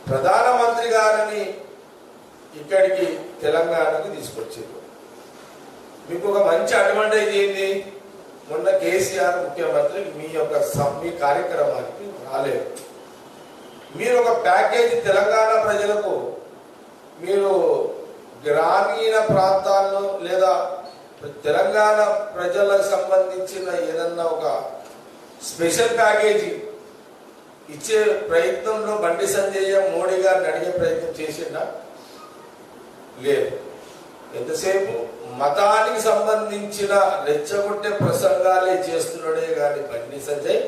ప్రధానమంత్రి గారిని ఇక్కడికి తెలంగాణకు తీసుకొచ్చారు. మీకు ఒక మంచి అడ్వాంటేజ్ ఏంది, మొన్న కేసీఆర్ ముఖ్యమంత్రి మీ కార్యక్రమానికి రాలేదు. మీరు ఒక ప్యాకేజీ తెలంగాణ ప్రజలకు, మీరు గ్రామీణ ప్రాంతాల్లో లేదా తెలంగాణ ప్రజలకు సంబంధించిన ఏదన్నా ఒక స్పెషల్ ప్యాకేజీ ఇచ్చే ప్రయత్నంలో బండి సంజయ్ మోడీ గారిని అడిగే ప్రయత్నం చేసిండా? లేదు. ఎంతసేపు మతానికి సంబంధించిన రెచ్చగొట్టే ప్రసంగాలే చేస్తున్నాడే కానీ బండి సంజయ్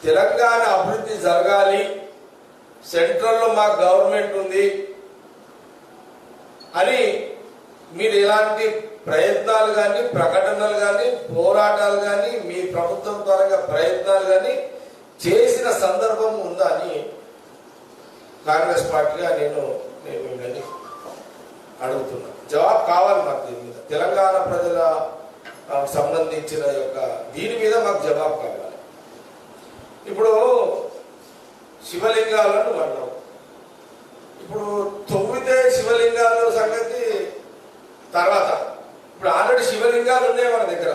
తెలంగాణ అభివృద్ధి జరగాలి, సెంట్రల్లో మా గవర్నమెంట్ ఉంది అని మీరు ఎలాంటి ప్రయత్నాలు కానీ, ప్రకటనలు కానీ, పోరాటాలు కానీ, మీ ప్రభుత్వం ద్వారా ప్రయత్నాలు కానీ చేసిన సందర్భం ఉందా అని కాంగ్రెస్ పార్టీగా నేను మిమ్మల్ని అడుగుతున్నా. జవాబు కావాలి మాకు. దీని మీద తెలంగాణ ప్రజల సంబంధించిన దీని మీద మాకు జవాబు కావాలి. ఇప్పుడు శివలింగాలను అన్నాం. ఇప్పుడు తొవ్వితే శివలింగాల సంగతి తర్వాత. ఇప్పుడు ఆల్రెడీ శివలింగాలు ఉన్నాయి మన దగ్గర.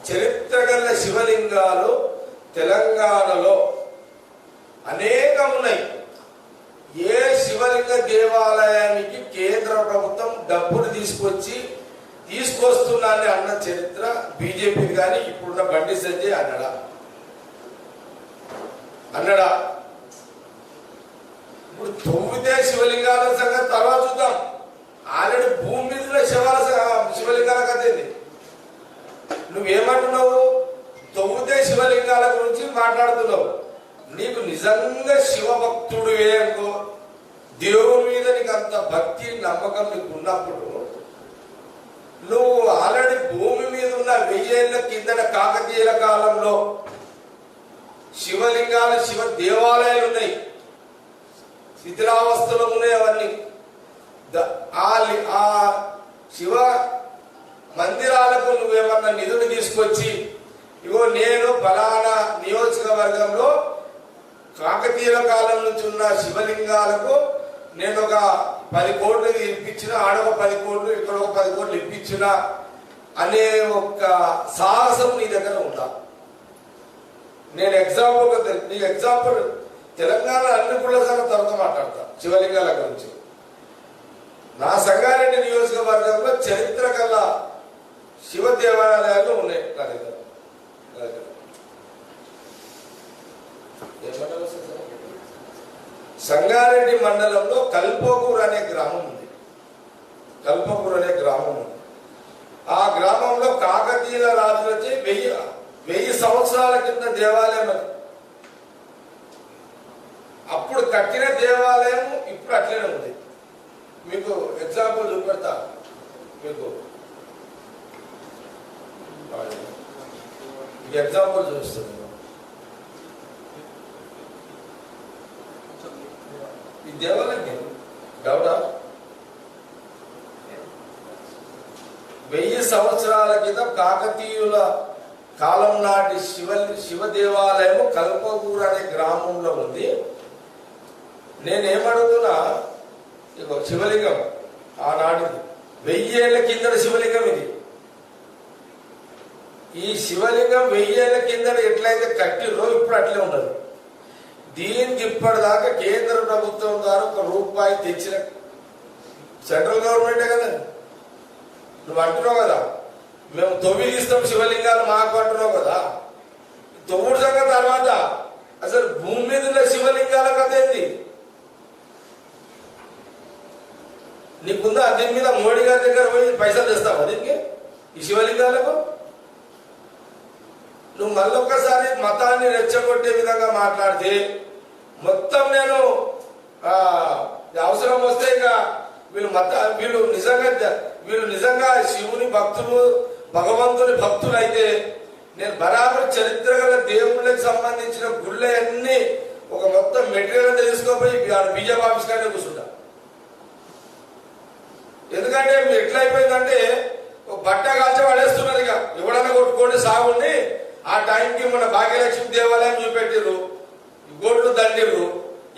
చరిత్ర గల శివలింగాలు తెలంగాణలో అనేకం ఉన్నాయి. ఏ శివలింగ దేవాలయానికి కేంద్ర ప్రభుత్వం డబ్బులు తీసుకొస్తున్నాన్ని అన్న చరిత్ర బీజేపీ కానీ ఇప్పుడున్న బండి సంజయ్ అన్నడా? ఇప్పుడు తొవ్వితే శివలింగాల సంగతి తర్వాత చూద్దాం. ఆల్రెడీ భూమి మీద శివలింగాల కథ ఏంది? నువ్వేమంటున్నావు? తొవ్వితే శివలింగాల గురించి మాట్లాడుతున్నావు. నీకు నిజంగా శివభక్తుడివే అనుకో, దేవుని మీద నీకు అంత భక్తి నమ్మకం నీకు ఉన్నప్పుడు నువ్వు ఆల్రెడీ భూమి మీద ఉన్న 1000 ఏళ్ల కిందట కాకతీయుల కాలంలో శివలింగాలు, శివ దేవాలయాలు ఉన్నాయి, శిథిలావస్థలో ఉన్నాయి. అవన్నీ ఆ శివ మందిరాలకు నువ్వేమన్నా నిధులు తీసుకొచ్చి, ఇగో నేను ఫలానా నియోజకవర్గంలో కాకతీయుల కాలం నుంచి ఉన్న శివలింగాలకు నేను ఒక 10 కోట్లు ఇప్పించిన, ఆడొక 10 కోట్లు, ఇక్కడ ఒక 10 కోట్లు ఇప్పించిన అనే ఒక సాహసం నీ దగ్గర ఉందా? నేను ఎగ్జాంపుల్ తెలంగాణ అన్ని కుల సంఘం తర్వాత మాట్లాడతా శివలింగాల గురించి. నా సంగారెడ్డి నియోజకవర్గంలో చరిత్ర గల శివ దేవాలయాలు ఉన్నాయి నా దగ్గర. సంగారెడ్డి మండలంలో కల్పకూర్ అనే గ్రామం ఉంది. ఆ గ్రామంలో కాకతీయుల రాజులచే 1000 సంవత్సరాల కింద దేవాలయం అది. అప్పుడు కట్టిన దేవాలయం ఇప్పుడు అట్లనే ఉంది. మీకు ఎగ్జాంపుల్ చూపెడతా. మీకు ఎగ్జాంపుల్ చూస్తుంది. ఈ దేవాలయం డౌటా? 1000 సంవత్సరాల కింద కాకతీయుల కాలం నాటి శివ దేవాలయము కల్పకూర్ అనే గ్రామంలో ఉంది. నేనేమడుగుతున్నా, శివలింగం ఆనాటిది 1000 ఏళ్ల కిందట శివలింగం ఇది. ఈ శివలింగం 1000 ఏళ్ల కిందట ఎట్లయితే కట్టిరో ఇప్పుడు అట్లే ఉండదు. దీనికి ఇప్పటిదాకా కేంద్ర ప్రభుత్వం ద్వారా ₹1 తెచ్చిన సెంట్రల్ గవర్నమెంటే కదా. నువ్వు అంటున్నావు కదా, మేము తొవ్విలిస్తాం శివలింగాలు మాకు అంటున్నావు కదా. తొవ్వుడు సంగతి తర్వాత అసలు భూమి మీద ఉన్న శివలింగాల కథ ఏంది నీకుందా? దీని మీద మోడీ గారి దగ్గర పోయి పైసలు తెస్తావా దీనికి, ఈ శివలింగాలకు? నువ్వు మళ్ళొక్కసారి మతాన్ని రెచ్చగొట్టే విధంగా మాట్లాడితే మొత్తం నేను అవసరం వస్తే ఇక వీళ్ళు నిజంగా శివుని భక్తులు, భగవంతుని భక్తులు అయితే నేను బరాబర్ చరిత్ర గల దేవుళ్ళకి సంబంధించిన గుళ్ళన్నీ ఒక మొత్తం మెటీరియల్ తెలుసుకోపోయి బీజేపీ ఆఫీస్ కంటే కూర్చుంటా. ఎందుకంటే ఎట్లయిపోయిందంటే బట్ట కాల్చి పడేస్తున్నారు. ఇక ఎవడన్నా కొట్టుకోండి సాగుండి. ఆ టైంకి మన భాగ్యలక్ష్మి దేవాలయం చూపెట్టిర్రు, గోడ్లు దండిర్రు.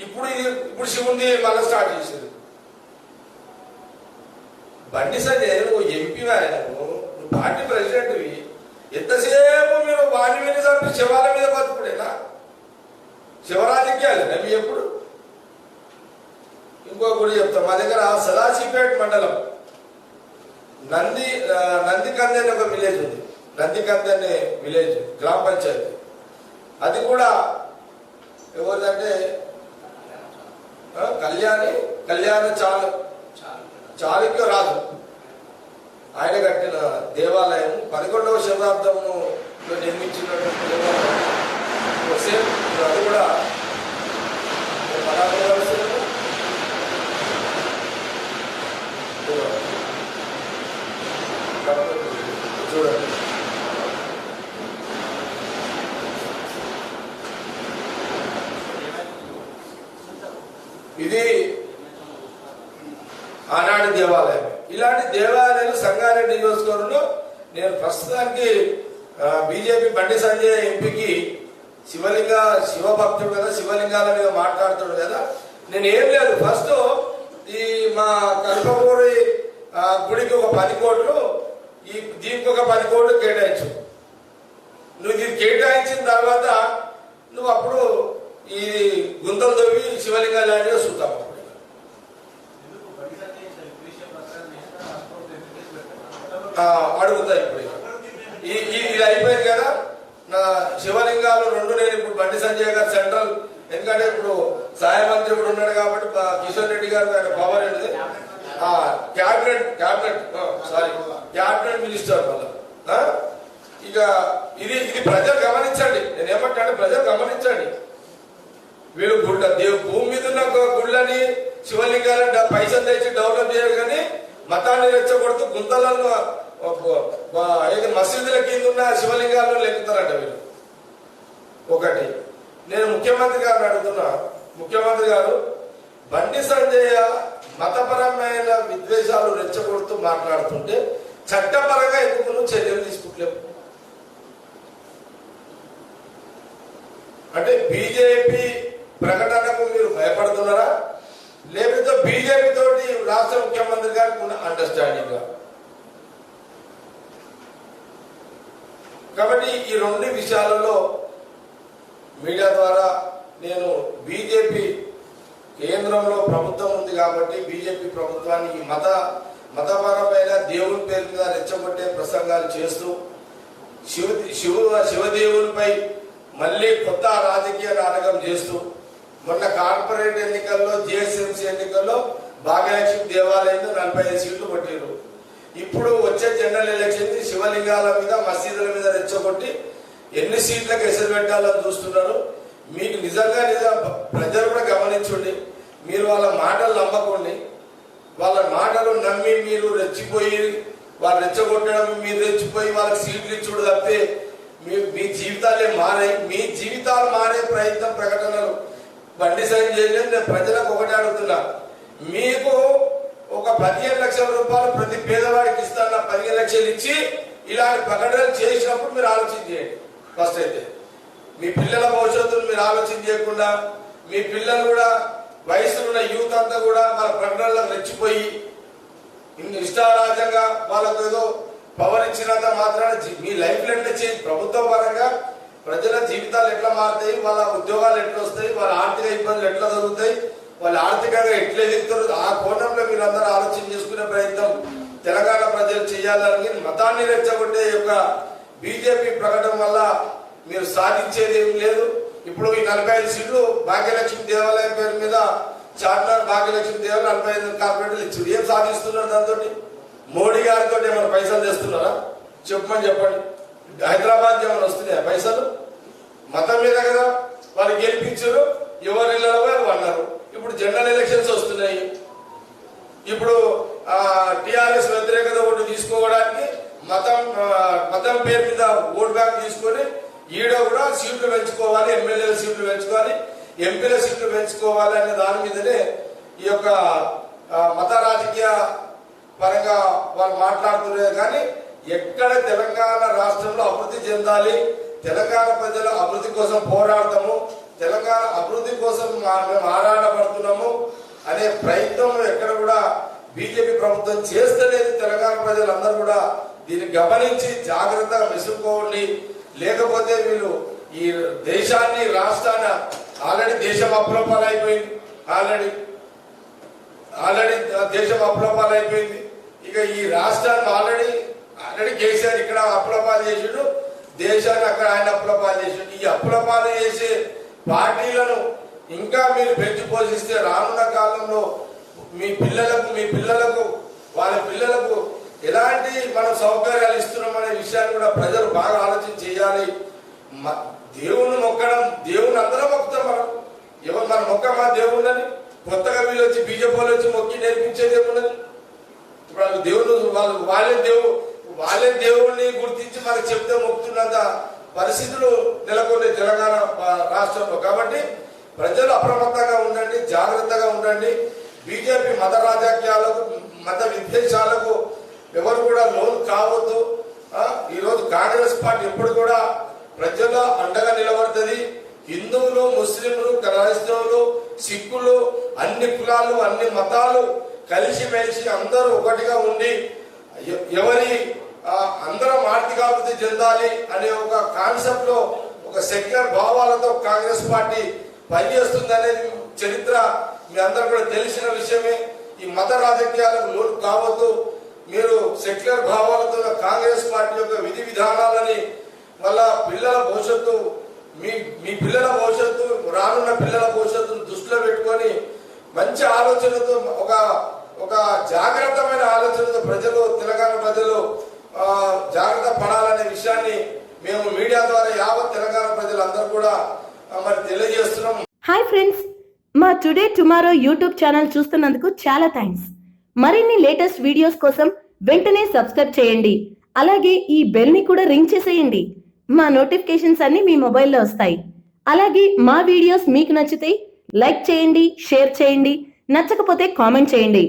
ఇప్పుడు శివుని మళ్ళీ స్టార్ట్ చేశారు. బండి సంజయ్ నువ్వు ఎంపీ నువ్వు పార్టీ ప్రెసిడెంట్వి, ఎంతసేపు మీరు వాడి మీద చంపి శివాల మీద బతుకుడేనా? శివరాజకీయాలు మీ ఎప్పుడు? ఇంకో గుడి చెప్తాం. మా దగ్గర సదాశివపేట మండలం నందికంది అనే ఒక విలేజ్ ఉంది. నందికంది అనే విలేజ్ గ్రామ పంచాయతీ. అది కూడా ఎవరిదంటే కళ్యాణ చాళుక్య రాజు ఆయన కట్టిన దేవాలయం 11వ శతాబ్దంలో నిర్మించినటువంటి దేవాలయం. సేమ్ అది కూడా చూడండి. ఇది ఆనాటి దేవాలయం. ఇలాంటి దేవాలయాలు సంగారెడ్డి నియోజకవర్గంలో నేను ప్రస్తుతానికి బీజేపీ బండి సంజయ్ ఎంపీకి శివభక్తుడు కదా, శివలింగాల మీద మాట్లాడుతాడు కదా. నేను ఏం లేదు, ఫస్ట్ ఈ మా కల్పపూరి గుడికి ఒక 10 కోట్లు, దీనికి ఒక 10 కోట్లు కేటాయించు. నువ్వు దీన్ని కేటాయించిన తర్వాత నువ్వు అప్పుడు ఈ గుంతలు తవ్వి శివలింగాలు అనేవి చూద్దాం. అడుగుతా ఇప్పుడు ఇది అయిపోయింది కదా. నా శివలింగాలు 2 నేను ఇప్పుడు బండి సంజయ్ గారు సెంట్రల్, ఎందుకంటే ఇప్పుడు సహాయ మంత్రి కూడా ఉన్నాడు కాబట్టి కిషన్ రెడ్డి గారు ఆయన పవర్ ఏంటిది క్యాబినెట్ మినిస్టర్ వల్ల. ఇక ఇది ప్రజలు గమనించండి. నేనేమంటే ప్రజలు గమనించండి. వీళ్ళు భూమి మీద ఉన్న గుళ్ళని శివలింగాలని పైసలు తెచ్చి డెవలప్ చేయాలి, కానీ మతాన్ని రెచ్చగొడుతూ గుంతలను మసీదుల కింద ఉన్న శివలింగాలను లెక్కుతారంట వీళ్ళు. ఒకటి నేను ముఖ్యమంత్రి గారిని అడుగుతున్నా, ముఖ్యమంత్రి గారు బండి సంజయ్ మతపరమైన విద్వేషాలు రెచ్చగొడుతూ మాట్లాడుతుంటే చట్టపరంగా ఎందుకు నువ్వు చర్యలు తీసుకుంటలేవు? అంటే బీజేపీ ప్రకటనకు మీరు భయపడుతున్నారా, లేకపోతే బీజేపీ తోటి రాష్ట్ర ముఖ్యమంత్రి గారికి ఉన్న అండర్స్టాండింగ్? కాబట్టి ఈ 2 విషయాలలో మీడియా ద్వారా నేను బీజేపీ కేంద్రంలో ప్రభుత్వం ఉంది కాబట్టి బీజేపీ ప్రభుత్వాన్ని ఈ మతపరమైన దేవుని పేరు మీద రెచ్చగొట్టే ప్రసంగాలు చేస్తూ శివదేవునిపై మళ్ళీ కొత్త రాజకీయ నాటకం చేస్తూ మొన్న కార్పొరేట్ ఎన్నికల్లో జిహెచ్ఎంసీ ఎన్నికల్లో భాగ్యలక్ష్మి దేవాలయంలో 45 సీట్లు కొట్టారు. ఇప్పుడు వచ్చే జనరల్ ఎలక్షన్ శివలింగాల మీద మసీదుల మీద రెచ్చగొట్టి ఎన్ని సీట్లకు ఎసరు పెట్టాలని చూస్తున్నారు. మీకు నిజంగా ప్రజలు కూడా గమనించండి. మీరు వాళ్ళ మాటలు నమ్మకండి. వాళ్ళ మాటలు నమ్మి మీరు రెచ్చిపోయి వాళ్ళు రెచ్చగొట్టడం, మీరు రెచ్చిపోయి వాళ్ళకి సీట్లు ఇచ్చుడు తప్పితే మీ జీవితాలే మారాయి. మీ జీవితాలు మారే ప్రకటనలు బండి సంజయ్ నేను ప్రజలకు ఒకటి అడుగుతున్నా, మీకు ఒక 15 లక్షల రూపాయలు ప్రతి పేదవాడికి ఇస్తాను, 15 లక్షలు ఇచ్చి ఇలాంటి ప్రకటనలు చేసినప్పుడు మీరు ఆలోచన చేయండి. ఫస్ట్ అయితే మీ పిల్లల భవిష్యత్తును మీరు ఆలోచన చేయకుండా మీ పిల్లలు కూడా వయసులో ఉన్న యూత్ అంతా కూడా వాళ్ళ ప్రకటనలకు రెచ్చిపోయి ఇష్టారాజ్యంగా వాళ్ళకు ఏదో పవర్ ఇచ్చినంత మాత్రాన మీ లైఫ్ ఎట్లా చేంజ్, ప్రభుత్వ పరంగా ప్రజల జీవితాలు ఎట్లా మారుతాయి, వాళ్ళ ఉద్యోగాలు ఎట్లా వస్తాయి, వాళ్ళ ఆర్థిక ఇబ్బందులు ఎట్లా జరుగుతాయి, వాళ్ళు ఆర్థికంగా ఎట్లా ఎదుగుతారు, ఆ కోణంలో మీరందరూ ఆలోచన చేసుకునే ప్రయత్నం తెలంగాణ ప్రజలు చేయాలని. మతాన్ని రెచ్చగొట్టే యొక్క బీజేపీ ప్రకటన వల్ల మీరు సాధించేది ఏం లేదు. ఇప్పుడు ఈ 45 సీట్లు భాగ్యలక్ష్మి దేవాలయం పేరు మీద చార్మినార్ భాగ్యలక్ష్మి దేవాలయం 45 కార్పొరేటర్లు ఇచ్చారు. ఏం సాధిస్తున్నారు దాంతో? మోడీ గారితో ఏమైనా పైసలు తెస్తున్నారా? చెప్పమని చెప్పండి. హైదరాబాద్ ఏమైనా వస్తున్నాయా పైసలు? మతం మీద కదా వాళ్ళు గెలిపించారు, ఎవరు ఇళ్ళలో వాళ్ళు అన్నారు. ఇప్పుడు జనరల్ ఎలక్షన్స్ వస్తున్నాయి. ఇప్పుడు టిఆర్ఎస్ వ్యతిరేకత ఓటు తీసుకోవడానికి మతం పేరు మీద ఓట్ బ్యాంక్ తీసుకొని ఈడ కూడా సీట్లు పెంచుకోవాలి, ఎమ్మెల్యేల సీట్లు పెంచుకోవాలి, ఎంపీల సీట్లు పెంచుకోవాలి అనే దాని మీదనే ఈ యొక్క మత రాజకీయ పరంగా వాళ్ళు మాట్లాడుతున్నారు. కానీ ఎక్కడ తెలంగాణ రాష్ట్రంలో అభివృద్ధి చెందాలి, తెలంగాణ ప్రజల అభివృద్ధి కోసం పోరాడతాము, తెలంగాణ అభివృద్ధి కోసం మేము ఆరాటపడుతున్నాము అనే ప్రయత్నం ఎక్కడ కూడా బీజేపీ ప్రభుత్వం చేస్తలేదు. తెలంగాణ ప్రజలందరూ కూడా దీన్ని గమనించి జాగ్రత్తగా మెసులుకోండి. లేకపోతే వీళ్ళు ఈ దేశాన్ని రాష్ట్రాన్ని ఆల్రెడీ దేశం అప్రూపాలు అయిపోయింది. ఆల్రెడీ దేశం అప్రూపాలు అయిపోయింది. ఇక ఈ రాష్ట్రాన్ని ఆల్రెడీ కేసీఆర్ ఇక్కడ అప్రూపాలు చేసిండు, దేశాన్ని అక్కడ ఆయన అప్రూపాలు చేసిండు. ఈ అప్రూపాలు చేసే పార్టీలను ఇంకా మీరు పెంచి పోషిస్తే రానున్న కాలంలో మీ పిల్లలకు వాళ్ళ పిల్లలకు ఎలాంటి మనం సౌకర్యాలు ఇస్తున్నాం అనే విషయాన్ని కూడా ప్రజలు బాగా ఆలోచన చేయాలి. దేవుణ్ణి మొక్కడం, దేవుణ్ణి అందరం మొక్కుతాం. మనం మొక్కమా దేవుళ్ళని? కొత్తగా వీళ్ళు వచ్చి బీజేపీ వాళ్ళు వచ్చి మొక్కి నేర్పించేది ఏమున్నది? ఇప్పుడు దేవుడు వాళ్ళే దేవుణ్ణి గుర్తించి మనకు చెప్తే మొక్కుతున్నంత పరిస్థితులు నెలకొనే తెలంగాణ రాష్ట్రంలో. కాబట్టి ప్రజలు అప్రమత్తంగా ఉండండి, జాగ్రత్తగా ఉండండి. బీజేపీ మత రాజకీయాలకు, మత విద్వేషాలకు ఎవరు కూడా లోన్ కావద్దు. ఈరోజు కాంగ్రెస్ పార్టీ ఎప్పుడు కూడా ప్రజల అండగా నిలబడుతుంది. హిందువులు, ముస్లింలు, క్రైస్తవులు, సిక్కులు, అన్ని కులాలు, అన్ని మతాలు కలిసిమెలిసి అందరూ ఒకటిగా ఉండి అందరం ఆర్థికాభివృద్ధి చెందాలి అనే ఒక కాన్సెప్ట్ లో, ఒక సెక్యులర్ భావాలతో కాంగ్రెస్ పార్టీ పనిచేస్తుంది అనేది చరిత్ర మీ అందరూ కూడా తెలిసిన విషయమే. ఈ మత రాజకీయాలకు లోటు కావద్దు. మీరు సెక్యులర్ భావాలతో కాంగ్రెస్ పార్టీ యొక్క విధి విధానాలని వాళ్ళ పిల్లల భవిష్యత్తు, మీ పిల్లల భవిష్యత్తు, రానున్న పిల్లల భవిష్యత్తును దృష్టిలో పెట్టుకొని మంచి ఆలోచనతో, ఒక జాగ్రత్తమైన ఆలోచనతో తెలంగాణ ప్రజలు జాగ్రత్త పడాలనే విషయాన్ని మేము మీడియా ద్వారా యావత్ తెలంగాణ ప్రజలందరూ కూడా మరి తెలియజేస్తున్నాం. హాయ్ ఫ్రెండ్స్, మా టుడే టుమారో యూట్యూబ్ ఛానల్ చూస్తున్నందుకు చాలా థ్యాంక్స్. మరిన్ని లేటెస్ట్ వీడియోస్ కోసం వెంటనే సబ్స్క్రైబ్ చేయండి. అలాగే ఈ బెల్ ని కూడా రింగ్ చేసేయండి. మా నోటిఫికేషన్స్ అన్ని మీ మొబైల్లో వస్తాయి. అలాగే మా వీడియోస్ మీకు నచ్చితే లైక్ చేయండి, షేర్ చేయండి, నచ్చకపోతే కామెంట్ చేయండి.